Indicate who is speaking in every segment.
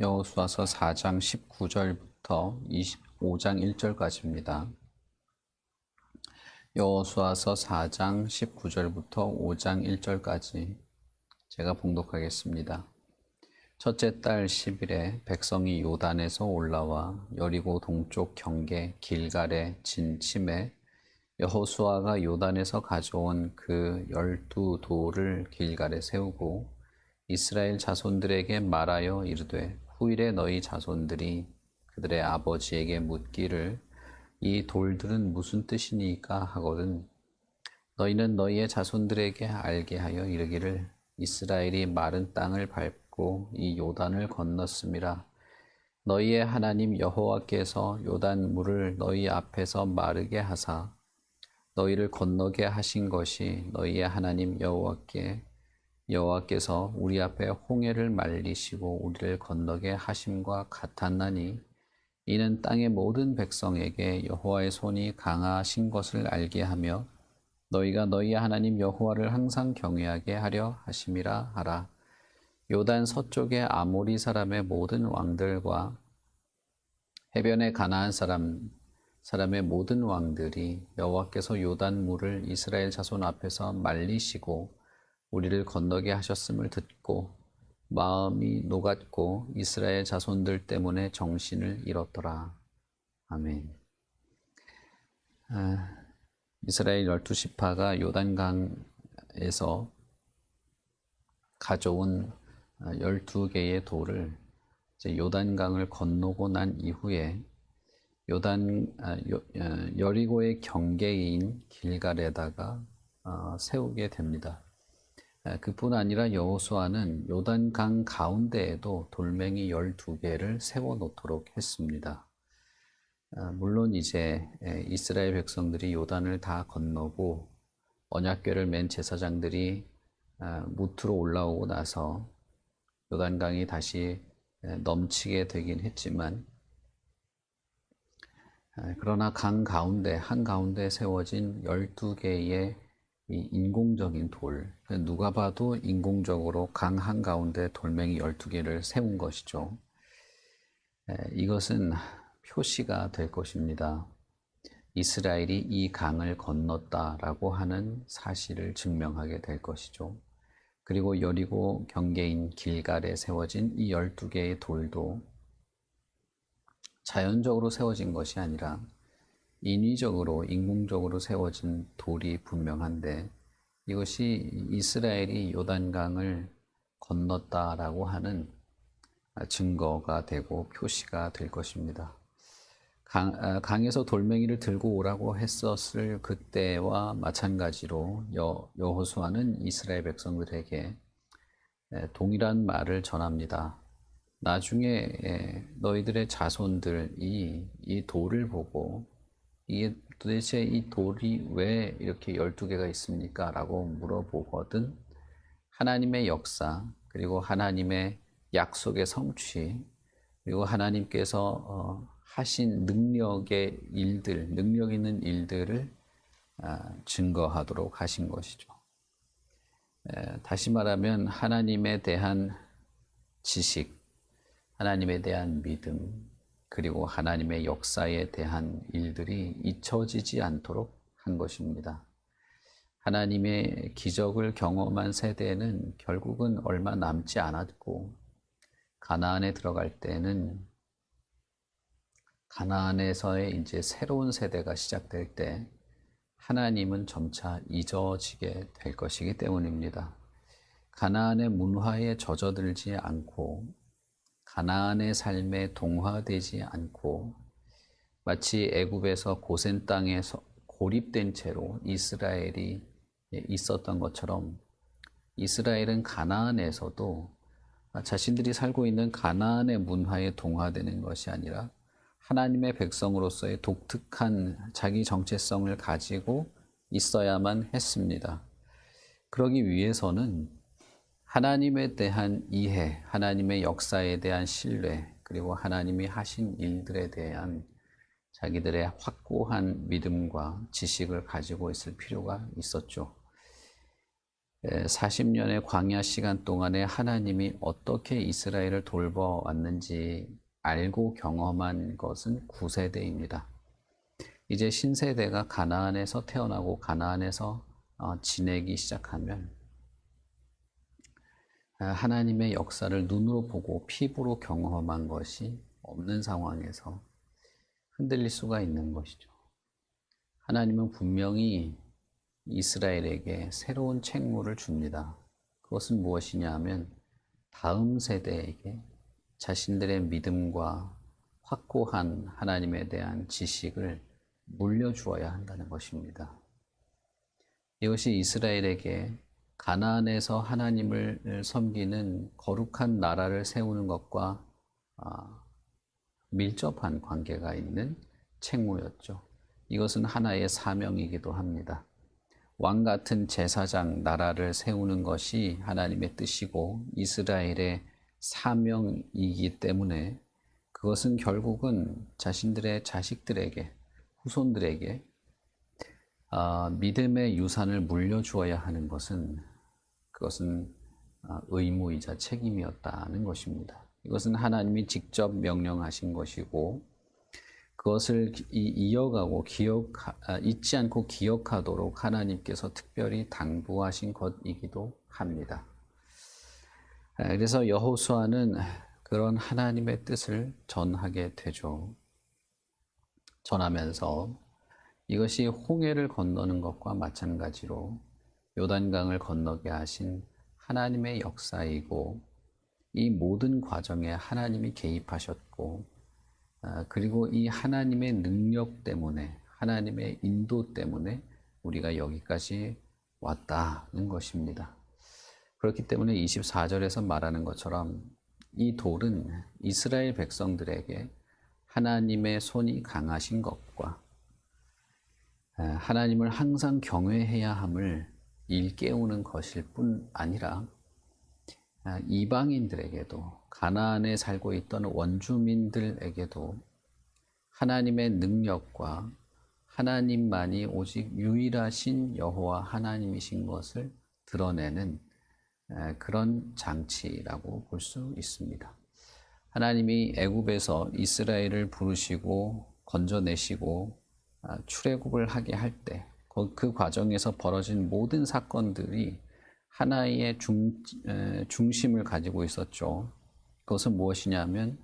Speaker 1: 여호수아서 4장 19절부터 25장 1절까지입니다. 여호수아서 4장 19절부터 5장 1절까지 제가 봉독하겠습니다. 첫째 달 10일에 백성이 요단에서 올라와 여리고 동쪽 경계 길갈에 진침해 여호수아가 요단에서 가져온 그 12돌을 길갈에 세우고 이스라엘 자손들에게 말하여 이르되 후일에 너희 자손들이 그들의 아버지에게 묻기를 이 돌들은 무슨 뜻이니까 하거든 너희는 너희의 자손들에게 알게 하여 이르기를 이스라엘이 마른 땅을 밟고 이 요단을 건넜음이라. 너희의 하나님 여호와께서 요단 물을 너희 앞에서 마르게 하사 너희를 건너게 하신 것이 너희의 하나님 여호와께서 우리 앞에 홍해를 말리시고 우리를 건너게 하심과 같았나니 이는 땅의 모든 백성에게 여호와의 손이 강하신 것을 알게 하며 너희가 너희의 하나님 여호와를 항상 경외하게 하려 하심이라 하라. 요단 서쪽의 아모리 사람의 모든 왕들과 해변의 가나안 사람의 모든 왕들이 여호와께서 요단 물을 이스라엘 자손 앞에서 말리시고 우리를 건너게 하셨음을 듣고 마음이 녹았고 이스라엘 자손들 때문에 정신을 잃었더라. 아멘. 이스라엘 12지파가 요단강에서 가져온 12개의 돌을 요단강을 건너고 난 이후에 여리고의 경계인 길갈에다가 세우게 됩니다. 그뿐 아니라 여호수아는 요단강 가운데에도 돌멩이 12개를 세워 놓도록 했습니다. 물론 이제 이스라엘 백성들이 요단을 다 건너고 언약궤를 맨 제사장들이 무트로 올라오고 나서 요단강이 다시 넘치게 되긴 했지만 그러나 강 가운데 한가운데 세워진 12개의 이 인공적인 돌, 누가 봐도 인공적으로 강 한가운데 돌멩이 12개를 세운 것이죠. 이것은 표시가 될 것입니다. 이스라엘이 이 강을 건넜다라고 하는 사실을 증명하게 될 것이죠. 그리고 여리고 경계인 길갈에 세워진 이 12개의 돌도 자연적으로 세워진 것이 아니라 인위적으로 인공적으로 세워진 돌이 분명한데 이것이 이스라엘이 요단강을 건넜다라고 하는 증거가 되고 표시가 될 것입니다. 강에서 돌멩이를 들고 오라고 했었을 그때와 마찬가지로 여호수아는 이스라엘 백성들에게 동일한 말을 전합니다. 나중에 너희들의 자손들이 이 돌을 보고 이게 도대체 이 돌이 왜 이렇게 12개가 있습니까? 라고 물어보거든 하나님의 역사 그리고 하나님의 약속의 성취 그리고 하나님께서 하신 능력의 일들, 능력 있는 일들을 증거하도록 하신 것이죠. 다시 말하면 하나님에 대한 지식, 하나님에 대한 믿음, 그리고 하나님의 역사에 대한 일들이 잊혀지지 않도록 한 것입니다. 하나님의 기적을 경험한 세대는 결국은 얼마 남지 않았고 가나안에 들어갈 때는 가나안에서의 이제 새로운 세대가 시작될 때 하나님은 점차 잊어지게 될 것이기 때문입니다. 가나안의 문화에 젖어들지 않고 가나안의 삶에 동화되지 않고 마치 애굽에서 고센 땅에서 고립된 채로 이스라엘이 있었던 것처럼 이스라엘은 가나안에서도 자신들이 살고 있는 가나안의 문화에 동화되는 것이 아니라 하나님의 백성으로서의 독특한 자기 정체성을 가지고 있어야만 했습니다. 그러기 위해서는 하나님에 대한 이해, 하나님의 역사에 대한 신뢰, 그리고 하나님이 하신 일들에 대한 자기들의 확고한 믿음과 지식을 가지고 있을 필요가 있었죠. 40년의 광야 시간 동안에 하나님이 어떻게 이스라엘을 돌보았는지 알고 경험한 것은 9세대입니다. 이제 신세대가 가나안에서 태어나고 가나안에서 지내기 시작하면 하나님의 역사를 눈으로 보고 피부로 경험한 것이 없는 상황에서 흔들릴 수가 있는 것이죠. 하나님은 분명히 이스라엘에게 새로운 책무를 줍니다. 그것은 무엇이냐 하면 다음 세대에게 자신들의 믿음과 확고한 하나님에 대한 지식을 물려주어야 한다는 것입니다. 이것이 이스라엘에게 가나안에서 하나님을 섬기는 거룩한 나라를 세우는 것과 밀접한 관계가 있는 책무였죠. 이것은 하나의 사명이기도 합니다. 왕 같은 제사장 나라를 세우는 것이 하나님의 뜻이고 이스라엘의 사명이기 때문에 그것은 결국은 자신들의 자식들에게, 후손들에게 믿음의 유산을 물려주어야 하는 그것은 의무이자 책임이었다는 것입니다. 이것은 하나님이 직접 명령하신 것이고 그것을 이어가고 잊지 않고 기억하도록 하나님께서 특별히 당부하신 것이기도 합니다. 그래서 여호수아는 그런 하나님의 뜻을 전하게 되죠. 전하면서 이것이 홍해를 건너는 것과 마찬가지로 요단강을 건너게 하신 하나님의 역사이고 이 모든 과정에 하나님이 개입하셨고 그리고 이 하나님의 능력 때문에 하나님의 인도 때문에 우리가 여기까지 왔다는 것입니다. 그렇기 때문에 24절에서 말하는 것처럼 이 돌은 이스라엘 백성들에게 하나님의 손이 강하신 것과 하나님을 항상 경외해야 함을 일깨우는 것일 뿐 아니라 이방인들에게도 가나안에 살고 있던 원주민들에게도 하나님의 능력과 하나님만이 오직 유일하신 여호와 하나님이신 것을 드러내는 그런 장치라고 볼 수 있습니다. 하나님이 애굽에서 이스라엘을 부르시고 건져내시고 출애굽을 하게 할 때 그 과정에서 벌어진 모든 사건들이 하나의 중심을 가지고 있었죠. 그것은 무엇이냐면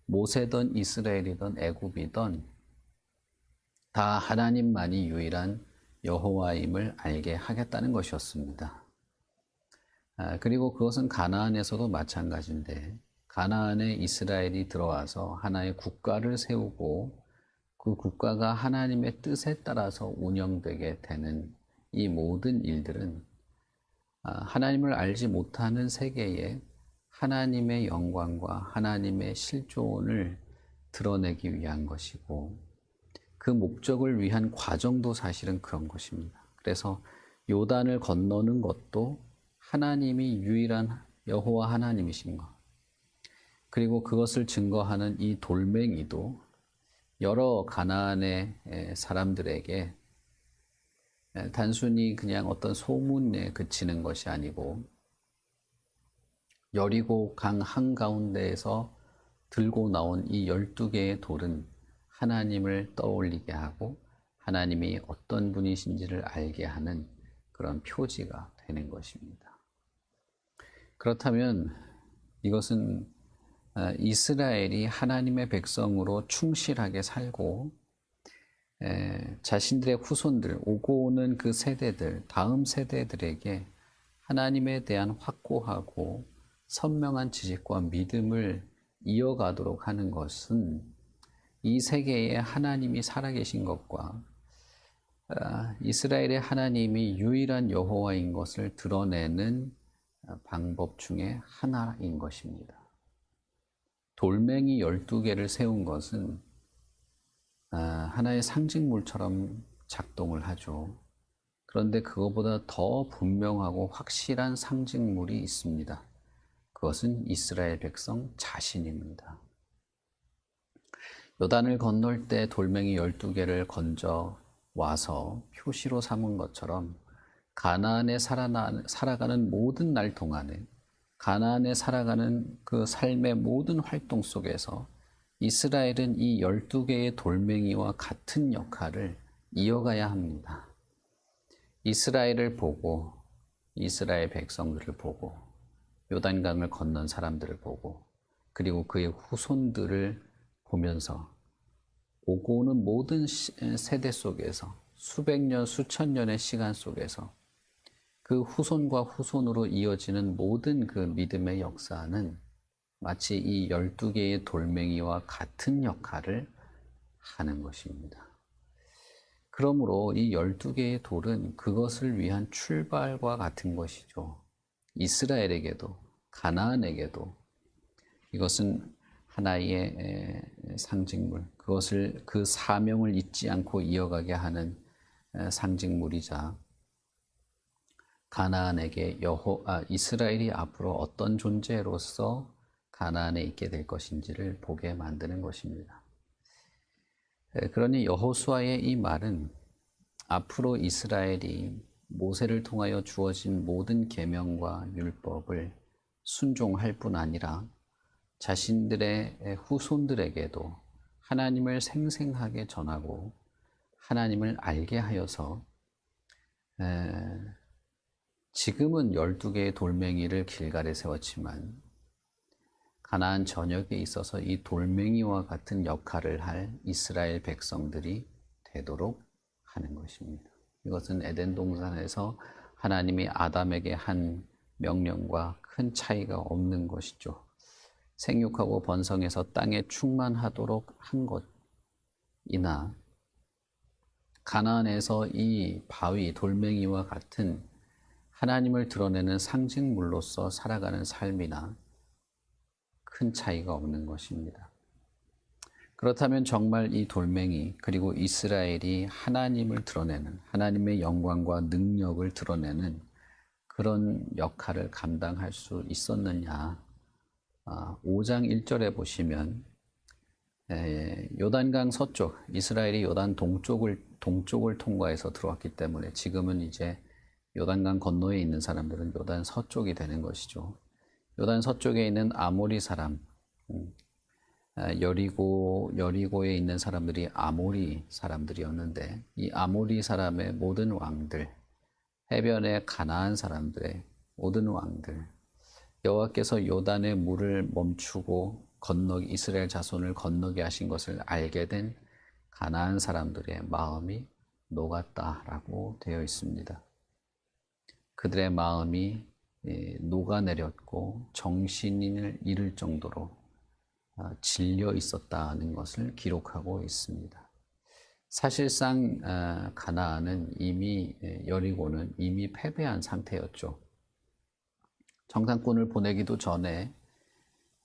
Speaker 1: 모세든 이스라엘이든 애굽이든 다 하나님만이 유일한 여호와임을 알게 하겠다는 것이었습니다. 그리고 그것은 가나안에서도 마찬가지인데 가나안에 이스라엘이 들어와서 하나의 국가를 세우고 그 국가가 하나님의 뜻에 따라서 운영되게 되는 이 모든 일들은 하나님을 알지 못하는 세계에 하나님의 영광과 하나님의 실존을 드러내기 위한 것이고 그 목적을 위한 과정도 사실은 그런 것입니다. 그래서 요단을 건너는 것도 하나님이 유일한 여호와 하나님이신 것, 그리고 그것을 증거하는 이 돌멩이도 여러 가나안의 사람들에게 단순히 그냥 어떤 소문에 그치는 것이 아니고 여리고 강 한가운데에서 들고 나온 이 12개의 돌은 하나님을 떠올리게 하고 하나님이 어떤 분이신지를 알게 하는 그런 표지가 되는 것입니다. 그렇다면 이것은 이스라엘이 하나님의 백성으로 충실하게 살고 자신들의 후손들, 오고 오는 그 세대들, 다음 세대들에게 하나님에 대한 확고하고 선명한 지식과 믿음을 이어가도록 하는 것은 이 세계에 하나님이 살아계신 것과 이스라엘의 하나님이 유일한 여호와인 것을 드러내는 방법 중에 하나인 것입니다. 돌멩이 12개를 세운 것은 하나의 상징물처럼 작동을 하죠. 그런데 그것보다 더 분명하고 확실한 상징물이 있습니다. 그것은 이스라엘 백성 자신입니다. 요단을 건널 때 돌멩이 12개를 건져 와서 표시로 삼은 것처럼 가나안에 살아가는 모든 날 동안에 가나안에 살아가는 그 삶의 모든 활동 속에서 이스라엘은 이 12개의 돌멩이와 같은 역할을 이어가야 합니다. 이스라엘을 보고 이스라엘 백성들을 보고 요단강을 건넌 사람들을 보고 그리고 그의 후손들을 보면서 오고 오는 모든 세대 속에서 수백 년, 수천 년의 시간 속에서 그 후손과 후손으로 이어지는 모든 그 믿음의 역사는 마치 이 12개의 돌멩이와 같은 역할을 하는 것입니다. 그러므로 이 12개의 돌은 그것을 위한 출발과 같은 것이죠. 이스라엘에게도 가나안에게도 이것은 하나의 상징물, 그것을 그 사명을 잊지 않고 이어가게 하는 상징물이자 가나안에게 이스라엘이 앞으로 어떤 존재로서 가나안에 있게 될 것인지를 보게 만드는 것입니다. 그러니 여호수아의 이 말은 앞으로 이스라엘이 모세를 통하여 주어진 모든 계명과 율법을 순종할 뿐 아니라 자신들의 후손들에게도 하나님을 생생하게 전하고 하나님을 알게 하여서 지금은 12개의 돌멩이를 길갈에 세웠지만 가나안 전역에 있어서 이 돌멩이와 같은 역할을 할 이스라엘 백성들이 되도록 하는 것입니다. 이것은 에덴 동산에서 하나님이 아담에게 한 명령과 큰 차이가 없는 것이죠. 생육하고 번성해서 땅에 충만하도록 한 것이나 가나안에서 이 바위, 돌멩이와 같은 하나님을 드러내는 상징물로서 살아가는 삶이나 큰 차이가 없는 것입니다. 그렇다면 정말 이 돌멩이 그리고 이스라엘이 하나님을 드러내는 하나님의 영광과 능력을 드러내는 그런 역할을 감당할 수 있었느냐? 5장 1절에 보시면 요단강 서쪽, 이스라엘이 요단 동쪽을 통과해서 들어왔기 때문에 지금은 이제 요단강 건너에 있는 사람들은 요단 서쪽이 되는 것이죠. 요단 서쪽에 있는 아모리 사람, 여리고에 있는 사람들이 아모리 사람들이었는데 이 아모리 사람의 모든 왕들, 해변의 가나안 사람들의 모든 왕들, 여호와께서 요단의 물을 멈추고 이스라엘 자손을 건너게 하신 것을 알게 된 가나안 사람들의 마음이 녹았다라고 되어 있습니다. 그들의 마음이 녹아내렸고 정신을 잃을 정도로 질려 있었다는 것을 기록하고 있습니다. 사실상 가나안은 여리고는 이미 패배한 상태였죠. 정탐꾼을 보내기도 전에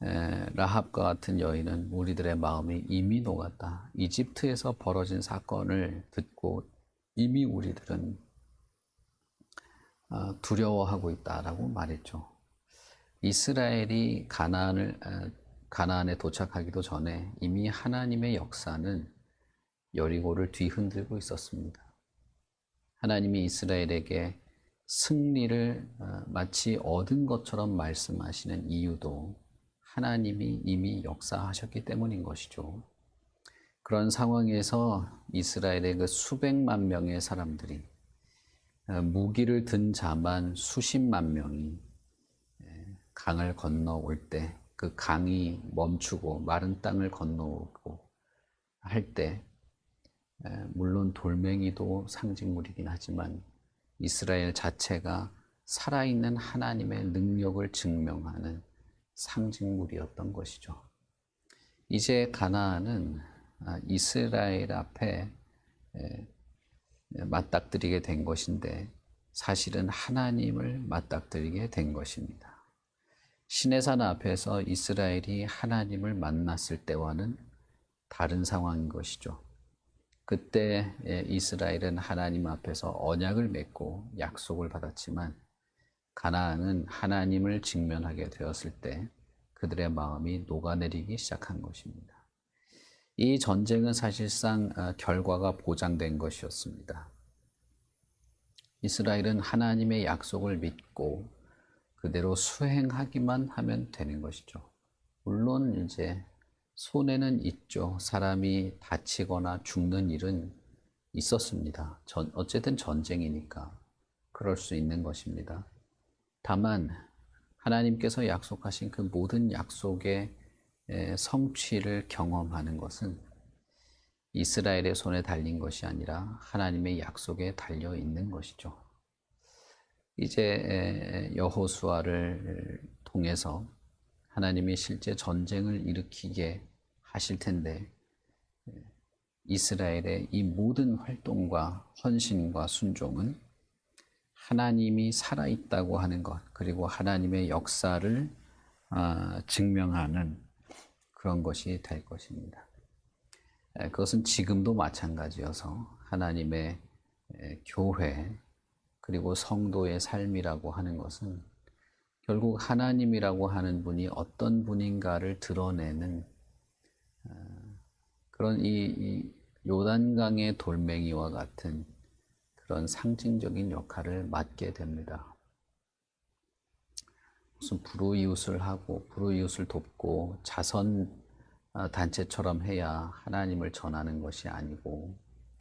Speaker 1: 라합과 같은 여인은 우리들의 마음이 이미 녹았다. 이집트에서 벌어진 사건을 듣고 이미 우리들은 두려워하고 있다라고 말했죠. 이스라엘이 가나안에 도착하기도 전에 이미 하나님의 역사는 여리고를 뒤흔들고 있었습니다. 하나님이 이스라엘에게 승리를 마치 얻은 것처럼 말씀하시는 이유도 하나님이 이미 역사하셨기 때문인 것이죠. 그런 상황에서 이스라엘의 그 수백만 명의 사람들이 무기를 든 자만 수십만 명이 강을 건너올 때 그 강이 멈추고 마른 땅을 건너오고 할 때 물론 돌멩이도 상징물이긴 하지만 이스라엘 자체가 살아있는 하나님의 능력을 증명하는 상징물이었던 것이죠. 이제 가나안은 이스라엘 앞에 맞닥뜨리게 된 것인데 사실은 하나님을 맞닥뜨리게 된 것입니다. 시내산 앞에서 이스라엘이 하나님을 만났을 때와는 다른 상황인 것이죠. 그때 이스라엘은 하나님 앞에서 언약을 맺고 약속을 받았지만 가나안은 하나님을 직면하게 되었을 때 그들의 마음이 녹아내리기 시작한 것입니다. 이 전쟁은 사실상 결과가 보장된 것이었습니다. 이스라엘은 하나님의 약속을 믿고 그대로 수행하기만 하면 되는 것이죠. 물론 이제 손해는 있죠. 사람이 다치거나 죽는 일은 있었습니다. 어쨌든 전쟁이니까 그럴 수 있는 것입니다. 다만 하나님께서 약속하신 그 모든 약속의 성취를 경험하는 것은 이스라엘의 손에 달린 것이 아니라 하나님의 약속에 달려 있는 것이죠. 이제 여호수아를 통해서 하나님이 실제 전쟁을 일으키게 하실 텐데, 이스라엘의 이 모든 활동과 헌신과 순종은 하나님이 살아있다고 하는 것, 그리고 하나님의 역사를 증명하는 그런 것이 될 것입니다. 그것은 지금도 마찬가지여서 하나님의 교회 그리고 성도의 삶이라고 하는 것은 결국 하나님이라고 하는 분이 어떤 분인가를 드러내는 그런 이 요단강의 돌멩이와 같은 그런 상징적인 역할을 맡게 됩니다. 무슨 불우이웃을 하고 불우이웃을 돕고 자선 단체처럼 해야 하나님을 전하는 것이 아니고,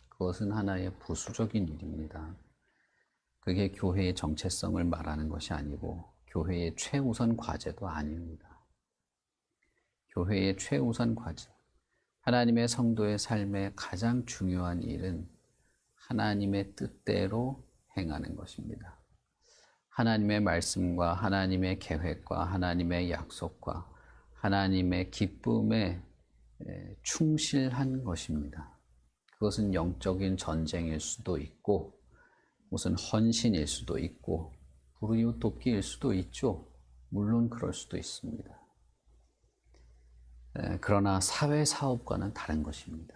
Speaker 1: 그것은 하나의 부수적인 일입니다. 그게 교회의 정체성을 말하는 것이 아니고 교회의 최우선 과제도 아닙니다. 교회의 최우선 과제, 하나님의 성도의 삶의 가장 중요한 일은 하나님의 뜻대로 행하는 것입니다. 하나님의 말씀과 하나님의 계획과 하나님의 약속과 하나님의 기쁨에 충실한 것입니다. 그것은 영적인 전쟁일 수도 있고 무슨 헌신일 수도 있고 불우이웃 돕기일 수도 있죠. 물론 그럴 수도 있습니다. 그러나 사회사업과는 다른 것입니다.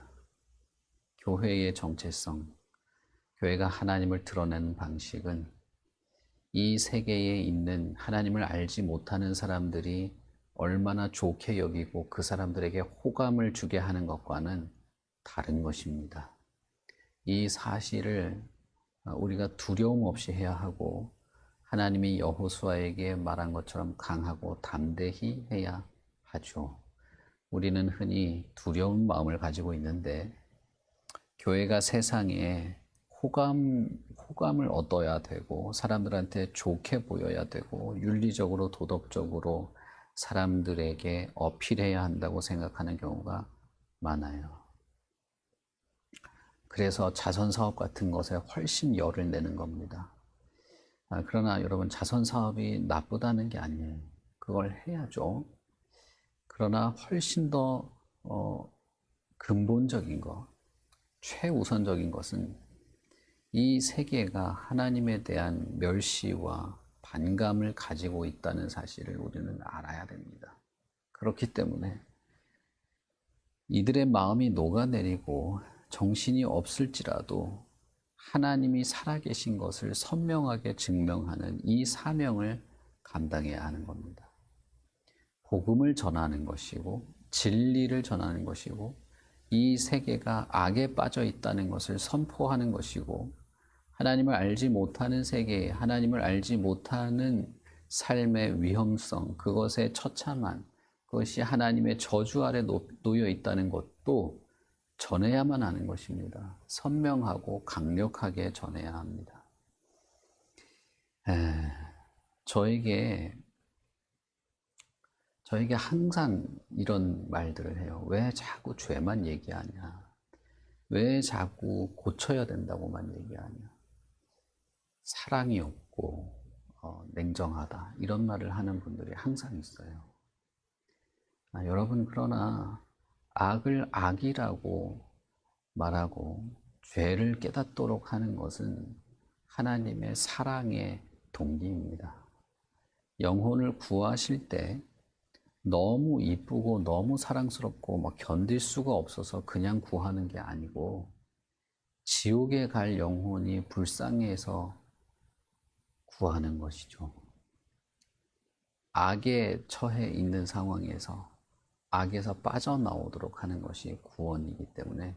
Speaker 1: 교회의 정체성, 교회가 하나님을 드러내는 방식은 이 세계에 있는 하나님을 알지 못하는 사람들이 얼마나 좋게 여기고 그 사람들에게 호감을 주게 하는 것과는 다른 것입니다. 이 사실을 우리가 두려움 없이 해야 하고, 하나님이 여호수아에게 말한 것처럼 강하고 담대히 해야 하죠. 우리는 흔히 두려운 마음을 가지고 있는데, 교회가 세상에 호감을 얻어야 되고 사람들한테 좋게 보여야 되고 윤리적으로 도덕적으로 사람들에게 어필해야 한다고 생각하는 경우가 많아요. 그래서 자선사업 같은 것에 훨씬 열을 내는 겁니다. 그러나 여러분, 자선사업이 나쁘다는 게 아니에요. 그걸 해야죠. 그러나 훨씬 더 근본적인 것, 최우선적인 것은 이 세계가 하나님에 대한 멸시와 반감을 가지고 있다는 사실을 우리는 알아야 됩니다. 그렇기 때문에 이들의 마음이 녹아내리고 정신이 없을지라도 하나님이 살아계신 것을 선명하게 증명하는 이 사명을 감당해야 하는 겁니다. 복음을 전하는 것이고 진리를 전하는 것이고 이 세계가 악에 빠져 있다는 것을 선포하는 것이고, 하나님을 알지 못하는 세계에 하나님을 알지 못하는 삶의 위험성, 그것의 처참한, 그것이 하나님의 저주 아래 놓여 있다는 것도 전해야만 하는 것입니다. 선명하고 강력하게 전해야 합니다. 저에게 항상 이런 말들을 해요. 왜 자꾸 죄만 얘기하냐? 왜 자꾸 고쳐야 된다고만 얘기하냐? 사랑이 없고 냉정하다, 이런 말을 하는 분들이 항상 있어요. 여러분, 그러나 악을 악이라고 말하고 죄를 깨닫도록 하는 것은 하나님의 사랑의 동기입니다. 영혼을 구하실 때 너무 이쁘고 너무 사랑스럽고 막 견딜 수가 없어서 그냥 구하는 게 아니고, 지옥에 갈 영혼이 불쌍해서 구하는 것이죠. 악에 처해 있는 상황에서 악에서 빠져나오도록 하는 것이 구원이기 때문에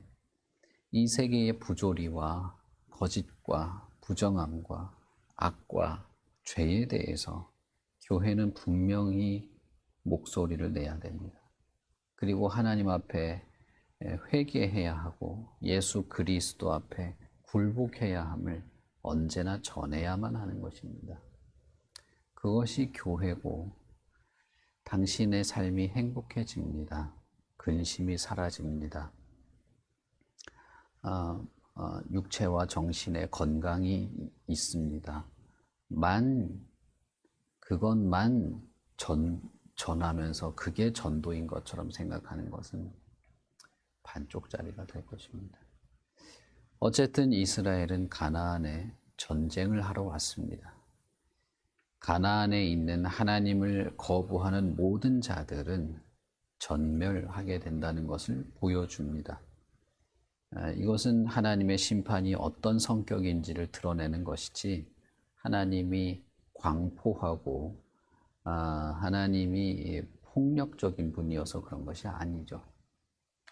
Speaker 1: 이 세계의 부조리와 거짓과 부정함과 악과 죄에 대해서 교회는 분명히 목소리를 내야 됩니다. 그리고 하나님 앞에 회개해야 하고 예수 그리스도 앞에 굴복해야 함을 언제나 전해야만 하는 것입니다. 그것이 교회고 당신의 삶이 행복해집니다. 근심이 사라집니다. 육체와 정신의 건강이 있습니다. 그것만 전하면서 그게 전도인 것처럼 생각하는 것은 반쪽짜리가 될 것입니다. 어쨌든 이스라엘은 가나안에 전쟁을 하러 왔습니다. 가나안에 있는 하나님을 거부하는 모든 자들은 전멸하게 된다는 것을 보여줍니다. 이것은 하나님의 심판이 어떤 성격인지를 드러내는 것이지 하나님이 광포하고 하나님이 폭력적인 분이어서 그런 것이 아니죠.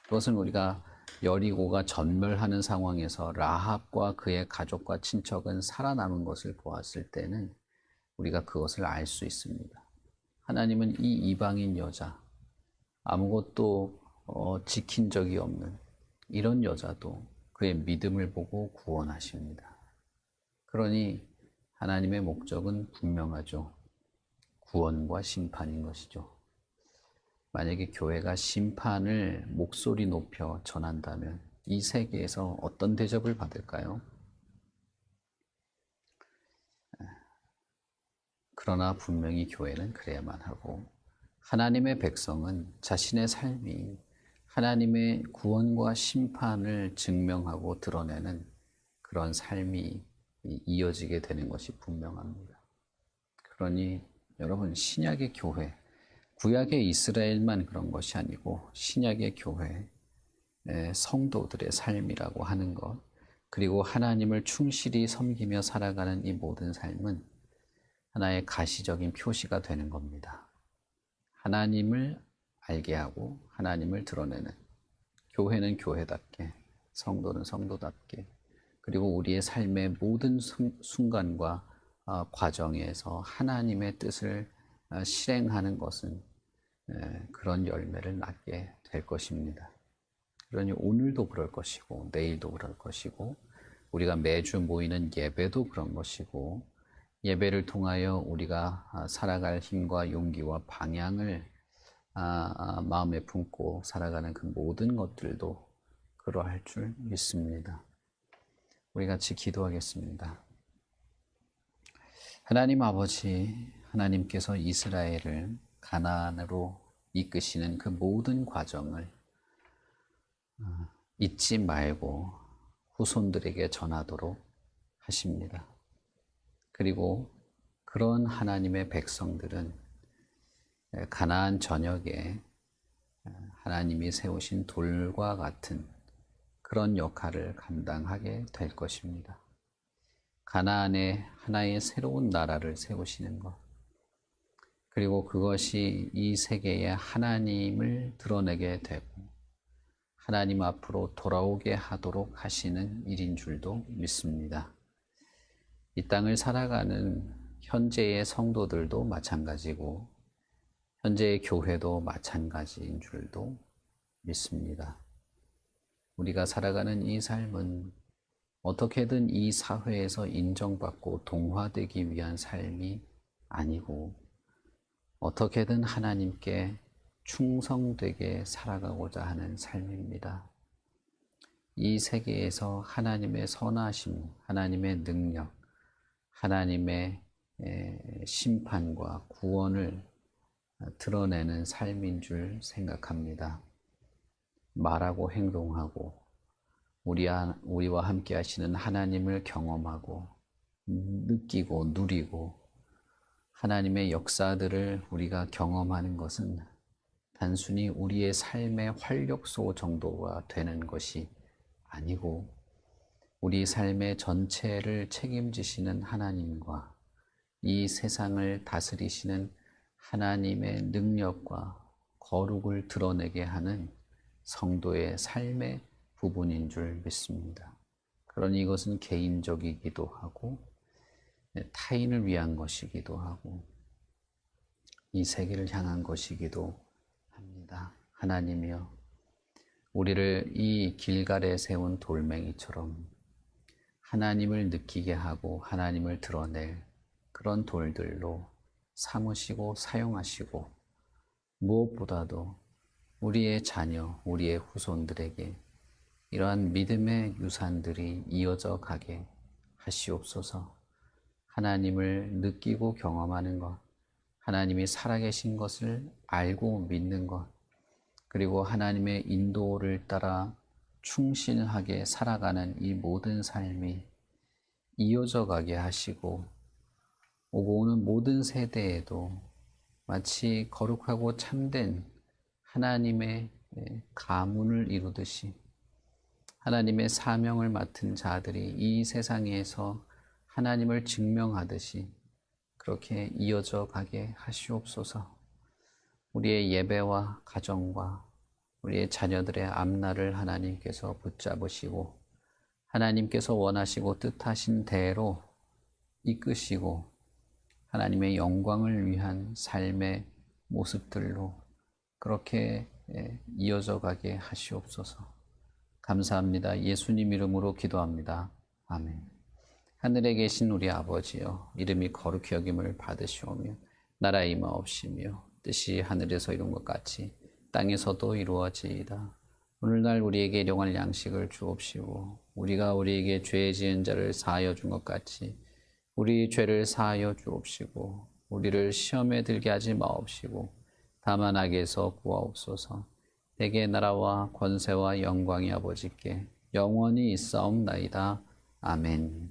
Speaker 1: 그것은 우리가 여리고가 전멸하는 상황에서 라합과 그의 가족과 친척은 살아남은 것을 보았을 때는 우리가 그것을 알 수 있습니다. 하나님은 이 이방인 여자, 아무것도 지킨 적이 없는 이런 여자도 그의 믿음을 보고 구원하십니다. 그러니 하나님의 목적은 분명하죠. 구원과 심판인 것이죠. 만약에 교회가 심판을 목소리 높여 전한다면 이 세계에서 어떤 대접을 받을까요? 그러나 분명히 교회는 그래야만 하고 하나님의 백성은 자신의 삶이 하나님의 구원과 심판을 증명하고 드러내는 그런 삶이 이어지게 되는 것이 분명합니다. 그러니 여러분, 신약의 교회, 구약의 이스라엘만 그런 것이 아니고 신약의 교회, 성도들의 삶이라고 하는 것, 그리고 하나님을 충실히 섬기며 살아가는 이 모든 삶은 하나의 가시적인 표시가 되는 겁니다. 하나님을 알게 하고 하나님을 드러내는, 교회는 교회답게, 성도는 성도답게, 그리고 우리의 삶의 모든 순간과 과정에서 하나님의 뜻을 실행하는 것은 그런 열매를 낳게 될 것입니다. 그러니 오늘도 그럴 것이고 내일도 그럴 것이고 우리가 매주 모이는 예배도 그런 것이고 예배를 통하여 우리가 살아갈 힘과 용기와 방향을 마음에 품고 살아가는 그 모든 것들도 그러할 줄 믿습니다. 우리 같이 기도하겠습니다. 하나님 아버지, 하나님께서 이스라엘을 가나안으로 이끄시는 그 모든 과정을 잊지 말고 후손들에게 전하도록 하십니다. 그리고 그런 하나님의 백성들은 가나안 전역에 하나님이 세우신 돌과 같은 그런 역할을 감당하게 될 것입니다. 가나안에 하나의 새로운 나라를 세우시는 것, 그리고 그것이 이 세계에 하나님을 드러내게 되고 하나님 앞으로 돌아오게 하도록 하시는 일인 줄도 믿습니다. 이 땅을 살아가는 현재의 성도들도 마찬가지고 현재의 교회도 마찬가지인 줄도 믿습니다. 우리가 살아가는 이 삶은 어떻게든 이 사회에서 인정받고 동화되기 위한 삶이 아니고 어떻게든 하나님께 충성되게 살아가고자 하는 삶입니다. 이 세계에서 하나님의 선하심, 하나님의 능력, 하나님의 심판과 구원을 드러내는 삶인 줄 생각합니다. 말하고 행동하고 우리와 함께 하시는 하나님을 경험하고 느끼고 누리고 하나님의 역사들을 우리가 경험하는 것은 단순히 우리의 삶의 활력소 정도가 되는 것이 아니고 우리 삶의 전체를 책임지시는 하나님과 이 세상을 다스리시는 하나님의 능력과 거룩을 드러내게 하는 성도의 삶의 부분인 줄 믿습니다. 그러니 이것은 개인적이기도 하고 타인을 위한 것이기도 하고 이 세계를 향한 것이기도 합니다. 하나님이여, 우리를 이 길갈에 세운 돌멩이처럼 하나님을 느끼게 하고 하나님을 드러낼 그런 돌들로 삼으시고 사용하시고, 무엇보다도 우리의 자녀, 우리의 후손들에게 이러한 믿음의 유산들이 이어져 가게 하시옵소서. 하나님을 느끼고 경험하는 것, 하나님이 살아계신 것을 알고 믿는 것, 그리고 하나님의 인도를 따라 충실하게 살아가는 이 모든 삶이 이어져 가게 하시고, 오고 오는 모든 세대에도 마치 거룩하고 참된 하나님의 가문을 이루듯이 하나님의 사명을 맡은 자들이 이 세상에서 하나님을 증명하듯이 그렇게 이어져 가게 하시옵소서. 우리의 예배와 가정과 우리의 자녀들의 앞날을 하나님께서 붙잡으시고 하나님께서 원하시고 뜻하신 대로 이끄시고 하나님의 영광을 위한 삶의 모습들로 그렇게 이어져 가게 하시옵소서. 감사합니다. 예수님 이름으로 기도합니다. 아멘. 하늘에 계신 우리 아버지여, 이름이 거룩히 여김을 받으시오며 나라의 임하옵시며 뜻이 하늘에서 이룬 것 같이 땅에서도 이루어지이다. 오늘날 우리에게 일용할 양식을 주옵시고 우리가 우리에게 죄 지은 자를 사하여 준 것 같이 우리 죄를 사하여 주옵시고 우리를 시험에 들게 하지 마옵시고 다만 악에서 구하옵소서. 대개 나라와 권세와 영광이 아버지께 영원히 있사옵나이다. 아멘.